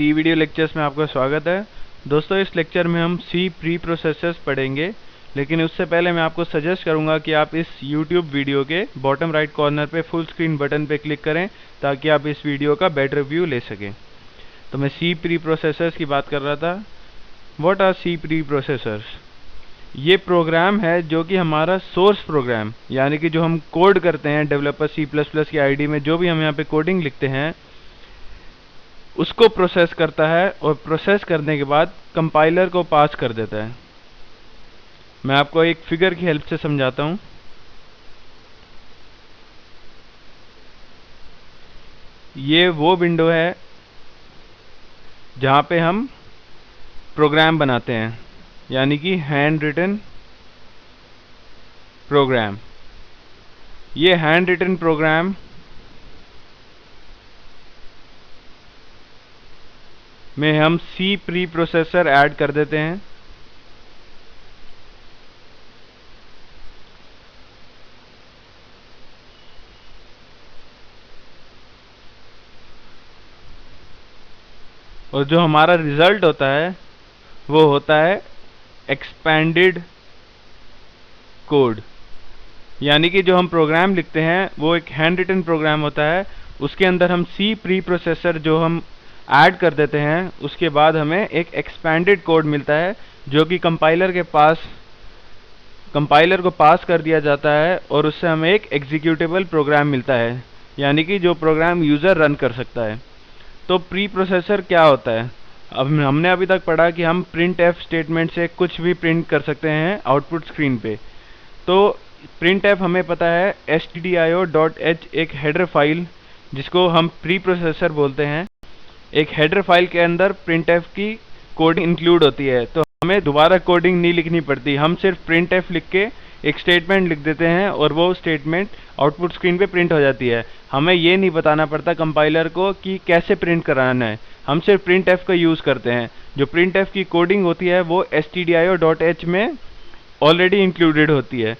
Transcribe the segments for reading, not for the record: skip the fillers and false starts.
सी video lectures में आपका स्वागत है। दोस्तों, इस लेक्चर में हम सी प्री प्रोसेसर्स पढ़ेंगे, लेकिन उससे पहले मैं आपको सजेस्ट करूंगा कि आप इस YouTube वीडियो के बॉटम राइट कॉर्नर पे फुल स्क्रीन बटन पे क्लिक करें ताकि आप इस वीडियो का बेटर व्यू ले सकें। तो मैं सी प्री प्रोसेसर्स की बात कर रहा था। What are C preprocessors? ये प्रोग्राम है जो कि हमारा सोर्स प्रोग्राम, यानी कि जो हम कोड करते हैं डेवलपर C++ की आईडी में, जो भी हम यहाँ पे कोडिंग लिखते हैं उसको प्रोसेस करता है और प्रोसेस करने के बाद कंपाइलर को पास कर देता है। मैं आपको एक फिगर की हेल्प से समझाता हूँ। ये वो विंडो है जहाँ पे हम प्रोग्राम बनाते हैं, यानी कि हैंड रिटन प्रोग्राम। ये हैंड रिटन प्रोग्राम में हम सी प्री प्रोसेसर ऐड कर देते हैं। और जो हमारा रिजल्ट होता है वो होता है एक्सपेंडेड कोड, यानी कि जो हम प्रोग्राम लिखते हैं वो एक हैंड रिटन प्रोग्राम होता है। उसके अंदर हम सी प्री प्रोसेसर जो हम ऐड कर देते हैं, उसके बाद हमें एक एक्सपेंडेड कोड मिलता है जो कि कंपाइलर को पास कर दिया जाता है और उससे हमें एक एग्जीक्यूटेबल प्रोग्राम मिलता है, यानी कि जो प्रोग्राम यूज़र रन कर सकता है। तो प्री प्रोसेसर क्या होता है? अब हमने अभी तक पढ़ा कि हम प्रिंट एफ स्टेटमेंट से कुछ भी प्रिंट कर सकते हैं आउटपुट स्क्रीन पे। तो प्रिंट एफ हमें पता है stdio.h एक हेडर फाइल जिसको हम प्री प्रोसेसर बोलते हैं। एक हेडर फाइल के अंदर प्रिंट एफ की कोडिंग इंक्लूड होती है, तो हमें दोबारा कोडिंग नहीं लिखनी पड़ती। हम सिर्फ प्रिंट एफ लिख के एक स्टेटमेंट लिख देते हैं और वो स्टेटमेंट आउटपुट स्क्रीन पे प्रिंट हो जाती है। हमें ये नहीं बताना पड़ता कंपाइलर को कि कैसे प्रिंट कराना है, हम सिर्फ प्रिंट एफ का यूज़ करते हैं। जो प्रिंट एफ की कोडिंग होती है वो stdio.h में ऑलरेडी इंक्लूडेड होती है।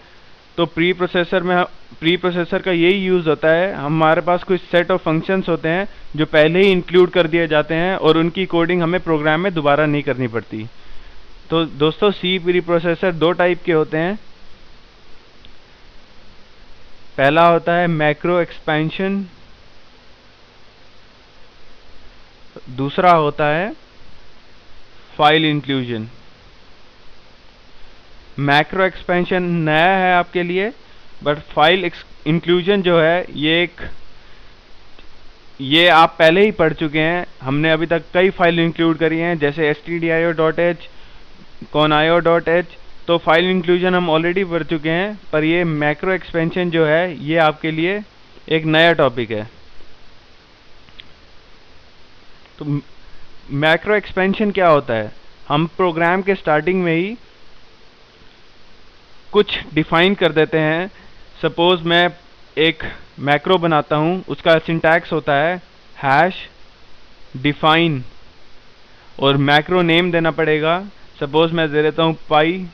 तो प्री प्रोसेसर का यही यूज़ होता है। हमारे पास कुछ सेट ऑफ फंक्शंस होते हैं जो पहले ही इंक्लूड कर दिए जाते हैं और उनकी कोडिंग हमें प्रोग्राम में दोबारा नहीं करनी पड़ती। तो दोस्तों, सी प्री प्रोसेसर दो टाइप के होते हैं। पहला होता है मैक्रो एक्सपेंशन, दूसरा होता है फाइल इंक्लूजन। मैक्रो एक्सपेंशन नया है आपके लिए, बट फाइल इंक्लूजन जो है ये आप पहले ही पढ़ चुके हैं। हमने अभी तक कई फाइल इंक्लूड करी हैं, जैसे stdio.h, conio.h। तो फाइल इंक्लूजन हम ऑलरेडी पढ़ चुके हैं, पर ये मैक्रो एक्सपेंशन जो है ये आपके लिए एक नया टॉपिक है। तो मैक्रो एक्सपेंशन क्या होता है? हम प्रोग्राम के स्टार्टिंग में ही कुछ डिफाइन कर देते हैं। सपोज मैं एक मैक्रो बनाता हूँ, उसका सिंटैक्स होता है हैश डिफाइन और मैक्रो नेम देना पड़ेगा। सपोज मैं दे देता हूँ पाई,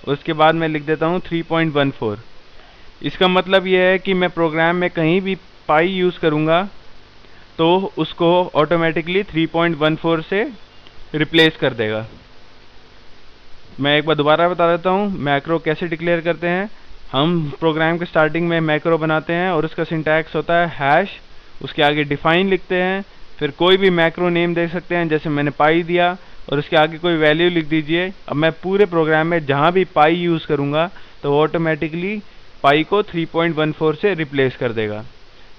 उसके बाद मैं लिख देता हूँ 3.14। इसका मतलब यह है कि मैं प्रोग्राम में कहीं भी पाई यूज़ करूँगा तो उसको ऑटोमेटिकली 3.14 से रिप्लेस कर देगा। मैं एक बार दोबारा बता देता हूँ मैक्रो कैसे डिक्लेयर करते हैं। हम प्रोग्राम के स्टार्टिंग में मैक्रो बनाते हैं और उसका सिंटैक्स होता है हैश, उसके आगे डिफाइन लिखते हैं, फिर कोई भी मैक्रो नेम दे सकते हैं, जैसे मैंने पाई दिया और उसके आगे कोई वैल्यू लिख दीजिए। अब मैं पूरे प्रोग्राम में जहाँ भी पाई यूज़ करूँगा तो ऑटोमेटिकली पाई को 3.14 से रिप्लेस कर देगा।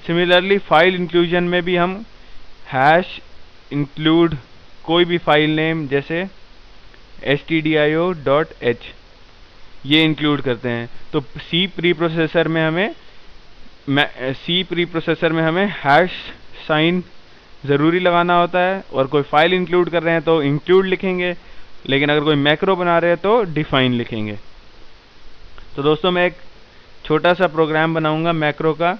सिमिलरली फाइल इंक्लूजन में भी हम हैश इंक्लूड कोई भी फाइल नेम जैसे stdio.h ये इंक्लूड करते हैं। तो सी प्री प्रोसेसर में हमें हैश साइन ज़रूरी लगाना होता है, और कोई फाइल इंक्लूड कर रहे हैं तो इंक्लूड लिखेंगे, लेकिन अगर कोई मैक्रो बना रहे हैं तो डिफाइन लिखेंगे। तो दोस्तों, मैं एक छोटा सा प्रोग्राम बनाऊंगा मैक्रो का,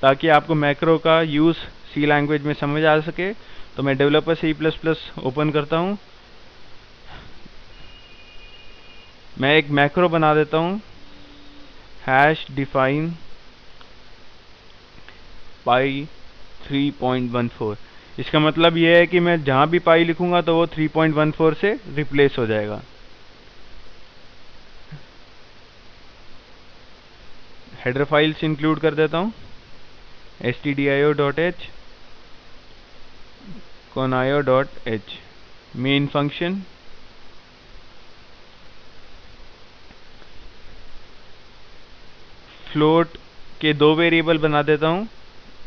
ताकि आपको मैक्रो का यूज़ सी लैंग्वेज में समझ आ सके। तो मैं डेवलपर C++ ओपन करता हूँ। मैं एक मैक्रो बना देता हूँ हैश डिफाइन पाई 3.14। इसका मतलब ये है कि मैं जहाँ भी पाई लिखूंगा तो वो 3.14 से रिप्लेस हो जाएगा। हेडर फाइल्स इंक्लूड कर देता हूँ, stdio.h, conio.h, main function, float के दो वेरिएबल बना देता हूँ।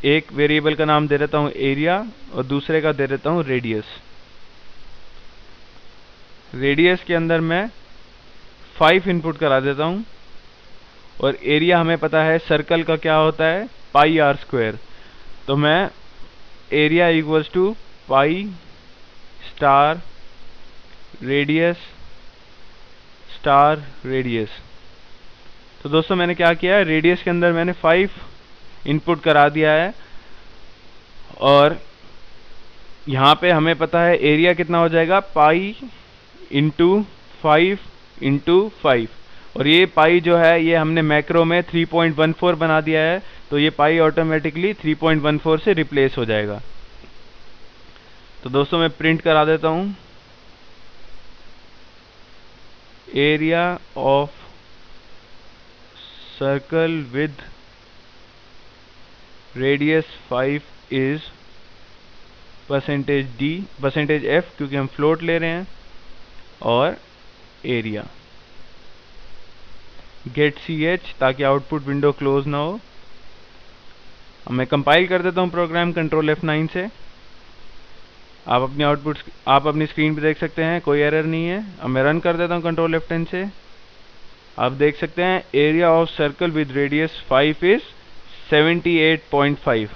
एक वेरिएबल का नाम दे देता हूँ एरिया और दूसरे का दे देता हूँ रेडियस। रेडियस के अंदर मैं 5 इनपुट करा देता हूँ और एरिया हमें पता है सर्कल का क्या होता है, पाई आर स्क्वायर। तो मैं area equals to pi star radius. तो दोस्तों मैंने क्या किया है, रेडियस के अंदर मैंने 5 इनपुट करा दिया है और यहाँ पे हमें पता है एरिया कितना हो जाएगा, पाई इंटू 5 और ये पाई जो है ये हमने मैक्रो में 3.14 बना दिया है, तो ये पाई ऑटोमेटिकली 3.14 से रिप्लेस हो जाएगा। तो दोस्तों मैं प्रिंट करा देता हूँ, area of circle with radius 5 is %f, क्योंकि हम फ्लोट ले रहे हैं, और एरिया गेट ch, ताकि आउटपुट विंडो क्लोज ना हो। अब मैं कंपाइल कर देता हूँ प्रोग्राम कंट्रोल F9 से। आप अपनी स्क्रीन पे देख सकते हैं कोई एरर नहीं है। अब मैं रन कर देता हूँ कंट्रोल F10 से। आप देख सकते हैं area of circle with radius 5 is 78.5,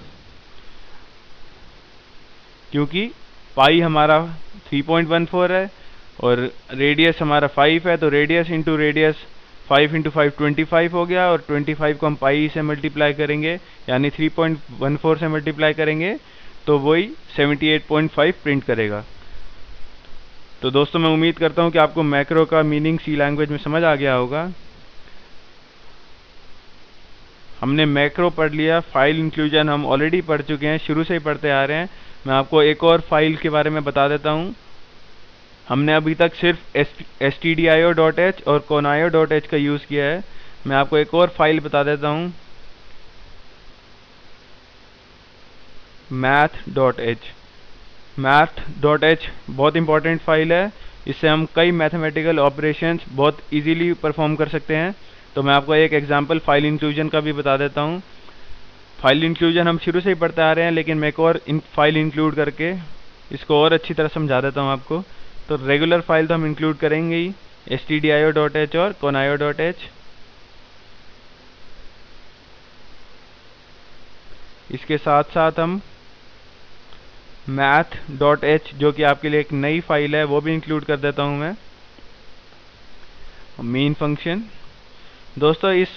क्योंकि पाई हमारा 3.14 है और रेडियस हमारा 5 है, तो रेडियस इंटू रेडियस 5 इंटू 5 25 हो गया, और 25 को हम पाई से मल्टीप्लाई करेंगे, यानी 3.14 से मल्टीप्लाई करेंगे तो वही 78.5 प्रिंट करेगा। तो दोस्तों मैं उम्मीद करता हूँ कि आपको मैक्रो का मीनिंग सी लैंग्वेज में समझ आ गया होगा। हमने मैक्रो पढ़ लिया, फाइल इंक्लूजन हम ऑलरेडी पढ़ चुके हैं, शुरू से ही पढ़ते आ रहे हैं। मैं आपको एक और फाइल के बारे में बता देता हूँ। हमने अभी तक सिर्फ stdio.h और conio.h का यूज़ किया है। मैं आपको एक और फाइल बता देता हूँ, math.h। math.h बहुत इंपॉर्टेंट फाइल है, इससे हम कई मैथमेटिकल ऑपरेशंस बहुत इजीली परफॉर्म कर सकते हैं। तो मैं आपको एक एग्जांपल फाइल इंक्लूजन का भी बता देता हूँ। फाइल इंक्लूजन हम शुरू से ही पढ़ते आ रहे हैं, लेकिन मैं एक और फाइल इंक्लूड करके इसको और अच्छी तरह समझा देता हूँ आपको। तो रेगुलर फाइल तो हम इंक्लूड करेंगे ही, stdio.h और conio.h। इसके साथ साथ हम math.h, जो कि आपके लिए एक नई फाइल है, वो भी इंक्लूड कर देता हूं मैं। मेन फंक्शन, दोस्तों इस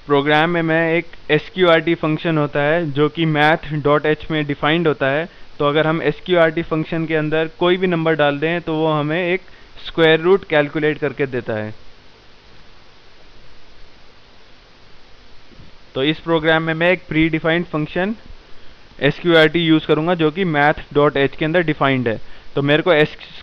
प्रोग्राम में मैं एक sqrt फंक्शन होता है जो कि math.h में डिफाइंड होता है। तो अगर हम sqrt फंक्शन के अंदर कोई भी नंबर डाल दें तो वो हमें एक स्क्वायर रूट कैलकुलेट करके देता है। तो इस प्रोग्राम में मैं एक pre defined function sqrt use करूंगा जो कि math.h के अंदर डिफाइंड है। तो मेरे को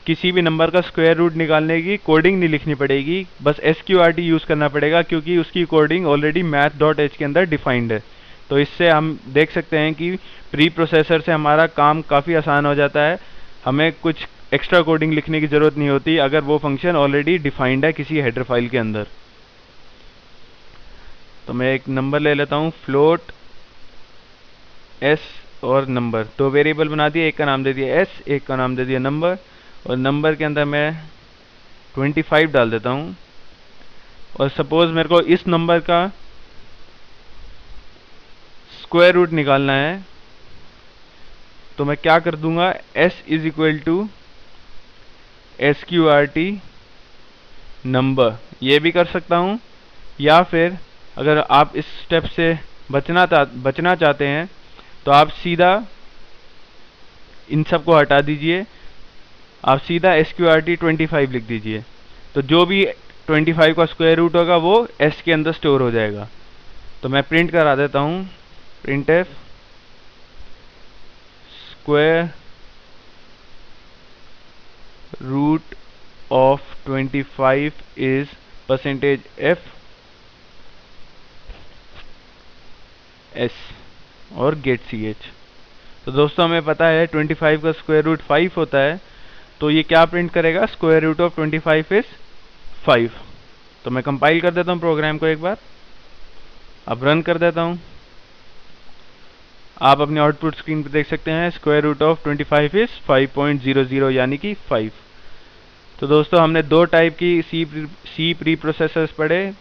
किसी भी नंबर का स्क्वायर रूट निकालने की कोडिंग नहीं लिखनी पड़ेगी, बस sqrt यूज़ करना पड़ेगा, क्योंकि उसकी कोडिंग ऑलरेडी math.h के अंदर डिफाइंड है। तो इससे हम देख सकते हैं कि प्री प्रोसेसर से हमारा काम काफ़ी आसान हो जाता है, हमें कुछ एक्स्ट्रा कोडिंग लिखने की ज़रूरत नहीं होती अगर वो फंक्शन ऑलरेडी डिफाइंड है किसी हेडर फाइल के अंदर। तो मैं एक नंबर ले लेता हूँ, फ्लोट s और नंबर, दो वेरिएबल बना दिए, एक का नाम दे दिया s, एक का नाम दे दिया नंबर, और नंबर के अंदर मैं 25 डाल देता हूँ। और सपोज मेरे को इस नंबर का स्क्वायर रूट निकालना है, तो मैं क्या कर दूंगा, s is equal to sqrt number, ये भी कर सकता हूँ। या फिर अगर आप इस स्टेप से बचना चाहते हैं तो आप सीधा इन सब को हटा दीजिए, आप सीधा sqrt 25 लिख दीजिए। तो जो भी 25 का स्क्वायर रूट होगा वो s के अंदर स्टोर हो जाएगा। तो मैं प्रिंट करा देता हूँ, printf square root of 25 is percentage F S और गेट सी एच। तो दोस्तों हमें पता है 25 का स्क्वायर रूट 5 होता है, तो ये क्या प्रिंट करेगा, स्क्वायर रूट ऑफ 25 इज 5। तो मैं कंपाइल कर देता हूँ प्रोग्राम को एक बार, अब रन कर देता हूँ। आप अपने आउटपुट स्क्रीन पे देख सकते हैं स्क्वायर रूट ऑफ 25 इज 5.00 यानी कि 5। तो दोस्तों हमने दो टाइप की सी प्री प्रोसेसर्स पढ़े।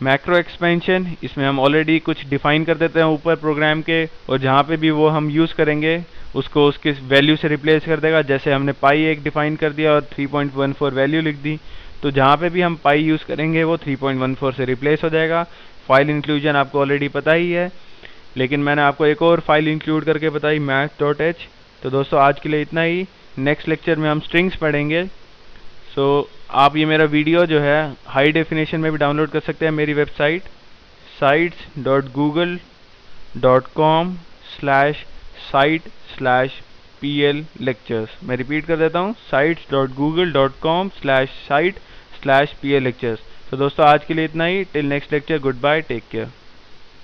मैक्रो एक्सपेंशन, इसमें हम ऑलरेडी कुछ डिफाइन कर देते हैं ऊपर प्रोग्राम के, और जहाँ पे भी वो हम यूज़ करेंगे उसको उसके वैल्यू से रिप्लेस कर देगा। जैसे हमने पाई एक डिफाइन कर दिया और 3.14 वैल्यू लिख दी, तो जहाँ पे भी हम पाई यूज़ करेंगे वो 3.14 से रिप्लेस हो जाएगा। फाइल इंक्लूजन आपको ऑलरेडी पता ही है, लेकिन मैंने आपको एक और फाइल इंक्लूड करके बताई, math.h। तो दोस्तों आज के लिए इतना ही। नेक्स्ट लेक्चर में हम स्ट्रिंग्स पढ़ेंगे। सो आप ये मेरा वीडियो जो है हाई डेफिनेशन में भी डाउनलोड कर सकते हैं मेरी वेबसाइट sites.google.com/site/pl lectures। मैं रिपीट कर देता हूँ, sites.google.com/site/pl lectures। तो दोस्तों आज के लिए इतना ही। Till next lecture, goodbye, take care.